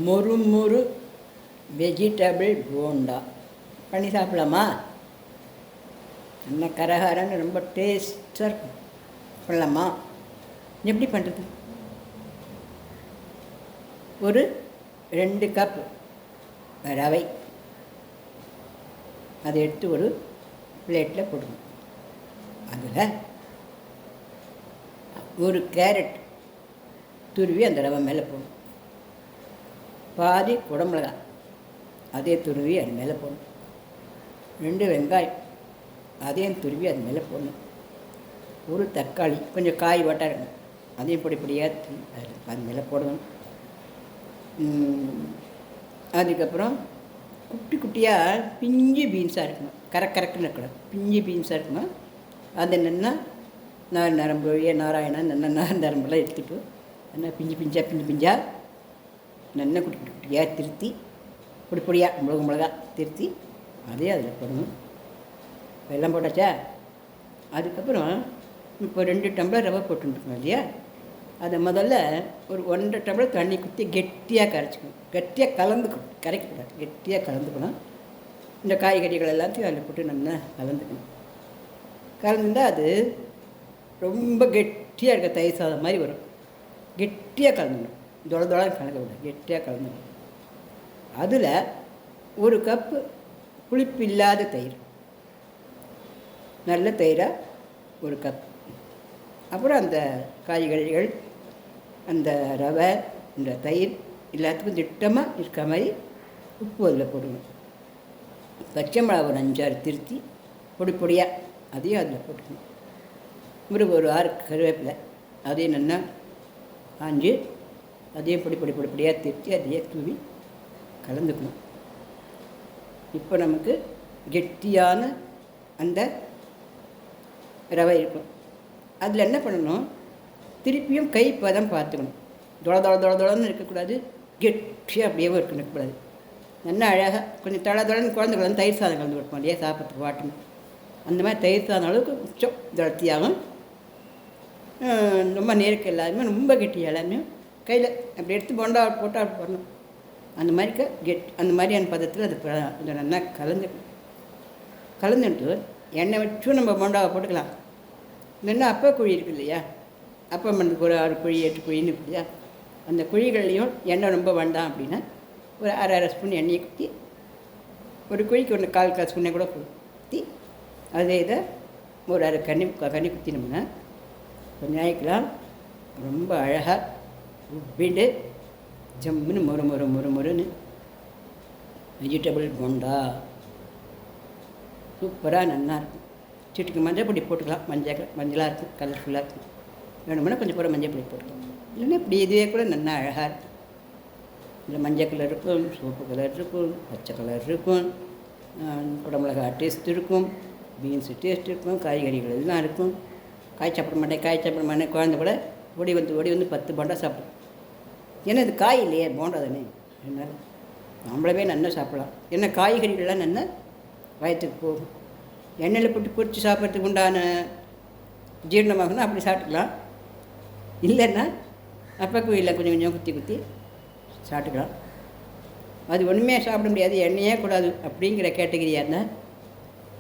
முறுமுறு vegetable bonda பண்ணி சாப்பிடலாமா? நல்ல கரகரன்னு ரொம்ப டேஸ்ட்டாக இருக்கும். பண்ணலாமா? எப்படி பண்ணுறது? ஒரு 2 கப் ரவை அதை எடுத்து ஒரு பிளேட்டில் போடணும். அதில் ஒரு கேரட் துருவி அந்த ரவை மேலே போடணும். பாதி குடமிளகாய் அதே துருவி அது மேலே போடணும். 2 வெங்காயம் அதையும் துருவி அது மேலே போடணும். ஒரு தக்காளி கொஞ்சம் காய் வட்டாக இருக்கணும், அதையும் பொடி பொடியாக அது மேலே போடணும். அதுக்கப்புறம் குட்டி குட்டியாக பிஞ்சு பீன்ஸாக இருக்கணும், கரெக்டுன்னு இருக்கணும். பிஞ்சு பீன்ஸாக இருக்கணும். அது என்னென்னா நரம்பு நாராயணா நரம்பெல்லாம் எடுத்துகிட்டு என்ன பிஞ்சு பிஞ்சாக நல்லா குட்டி குட்டியாக திருத்தி பொடி பொடியாக மிளகா திருத்தி அதே அதில் போடணும். வெல்லம் போட்டாச்சா? அதுக்கப்புறம் இப்போ 2 டம்ளர் ரவை போட்டுருக்கோம் இல்லையா, அதை முதல்ல ஒரு 1.5 டம்ளர் தண்ணி குத்தி கெட்டியாக கரைச்சிக்கணும். கெட்டியாக கரைக்கக்கூடாது, கெட்டியாக கலந்துக்கணும். இந்த காய்கறிகள் எல்லாத்தையும் அதில் போட்டு நல்லா கலந்துக்கணும். கலந்துட்டால் அது ரொம்ப கெட்டியாக இருக்க தயிர் சாதம் மாதிரி வரும். கெட்டியாக கலந்துக்கணும், தொலைன்னு கலக்கக்கூடாது, கெட்டியாக கலந்துக்கணும். அதில் 1 கப்பு புளிப்பு இல்லாத தயிர், நல்ல தயிராக 1 கப். அப்புறம் அந்த காய்கறிகள், அந்த ரவை, இந்த தயிர் எல்லாத்துக்கும் திட்டமாக இருக்க மாதிரி உப்பு அதில் போடணும். பச்சை மிளகா ஒரு 5-6 திருத்தி பொடி பொடியாக அதையும் அதில் போட்டுக்கணும். ஒரு 6 கருவேப்பிலை அதையும் நல்லா காஞ்சி அதையும் பொடி பொடியாக திருத்தி அதையே தூவி கலந்துக்கணும். இப்போ நமக்கு கெட்டியான அந்த ரவை இருக்கும். அதில் என்ன பண்ணணும், திருப்பியும் கை பதம் பார்த்துக்கணும். தொளன்னு இருக்கக்கூடாது, கெட்டியாக அப்படியே இருக்கக்கூடாது. நல்லா அழகாக கொஞ்சம் தொளன்னு குழந்தைகள் தயிர் சாதம் கலந்து கொடுப்போம் இல்லையா, சாப்பிட்றதுக்கு வாட்டணும். அந்த மாதிரி தயிர் சாதம் அளவுக்கு உச்சம் ஜலத்தியாகும். ரொம்ப நேருக்கு எல்லாருமே ரொம்ப கெட்டியாக எல்லாருமே கையில் அப்படி எடுத்து போண்டா போட்டால் அப்படி பண்ணணும். அந்த மாதிரி அந்த மாதிரியான பதத்தில் அது கொஞ்சம் நல்லா கலந்துட்டு எண்ணெய் வச்சும் நம்ம போண்டாவை போட்டுக்கலாம். இல்லைன்னா அப்பா குழி இருக்குது இல்லையா, அப்பா பண்ணுறதுக்கு ஒரு 6 குழி 8 குழின்னு இல்லையா, அந்த குழிகள்லேயும் எண்ணெய் ரொம்ப வேண்டாம் அப்படின்னா ஒரு அரை ஸ்பூன் எண்ணெயை குத்தி, ஒரு குழிக்கு 1/4 ஸ்பூனை கூட குத்தி அதே இதை ஒரு அரை கண்ணி குத்தினோம்னா கொஞ்சம் நாளைக்கெலாம் ரொம்ப அழகாக உப்பிண்டு ஜம்முன்னு மொறுன்னு வெஜிடபிள் போண்டா சூப்பராக நல்லா இருக்கும். சிட்டுக்கு மஞ்சள் பொடி போட்டுக்கலாம், மஞ்சளாக இருக்கும், கலர்ஃபுல்லாக இருக்கும். வேணுமுன்னா கொஞ்சம் பூரா மஞ்சள் பொடி போட்டுக்கலாம். இல்லைன்னா இப்படி இதுவே கூட நல்லா அழகாக இருக்கும். இல்லை மஞ்சள் கலர் இருக்கும், சோப்பு கலர் இருக்கும், பச்சை கலர் இருக்கும், குடமிளகா டேஸ்ட் இருக்கும், பீன்ஸு டேஸ்ட் இருக்கும், காய்கறிகள் எல்லாம் இருக்கும். காய் சாப்பிட மாட்டேன் குழந்தை கூட ஓடி வந்து 10 போண்டா சாப்பிடும். ஏன்னா இது காய் இல்லையே, போண்டா தானே, அதனால் நம்மளவே நல்லா சாப்பிடலாம். ஏன்னா காய்கறிகள்லாம் நல்லா வயிற்றுக்கு போகும். எண்ணெயில் போட்டு பொரித்து சாப்பிட்றதுக்கு உண்டான ஜீரணமாகனா அப்படி சாப்பிட்டுக்கலாம். இல்லைன்னா அப்பக்கு இல்லை கொஞ்சம் குத்தி சாப்பிட்டுக்கலாம். அது ஒன்றுமே சாப்பிட முடியாது, எண்ணெயே கூடாது அப்படிங்கிற கேட்டகிரியாக இருந்தால்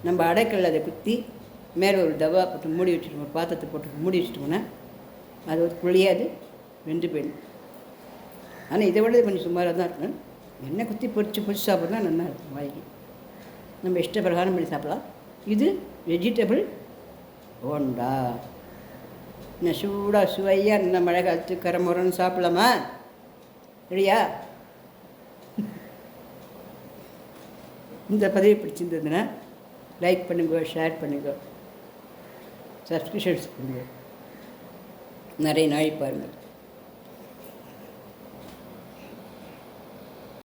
நம்ம அடைக்கல் அதை குத்தி மேலே ஒரு தவா போட்டு மூடி வச்சுட்டோம், பாத்திரத்தை போட்டு மூடி வச்சுட்டோம்னா அது ஒரு புளியாது வெந்து போயிடும். ஆனால் இதை விட கொஞ்சம் சுமாராக தான் இருக்கணும். எண்ணெய் குத்தி பொரித்து சாப்பிட்றதுனா நல்லா இருக்கும். வாங்கி நம்ம இஷ்ட பிரகாரம் பண்ணி சாப்பிடலாம். இது வெஜிடபிள் போண்டா. இன்னும் சூடாக சுவையாக இந்த மழை காலத்து கரமுரன்னு சாப்பிடலாமா? ரெடியா? இந்த பதிவு பிடிச்சிருந்ததுன்னா லைக் பண்ணுங்க, ஷேர் பண்ணுங்க, சப்ஸ்கிரிப்ஷன்ஸ் பண்ணுங்க, நிறைய நாள் பாருங்கள்.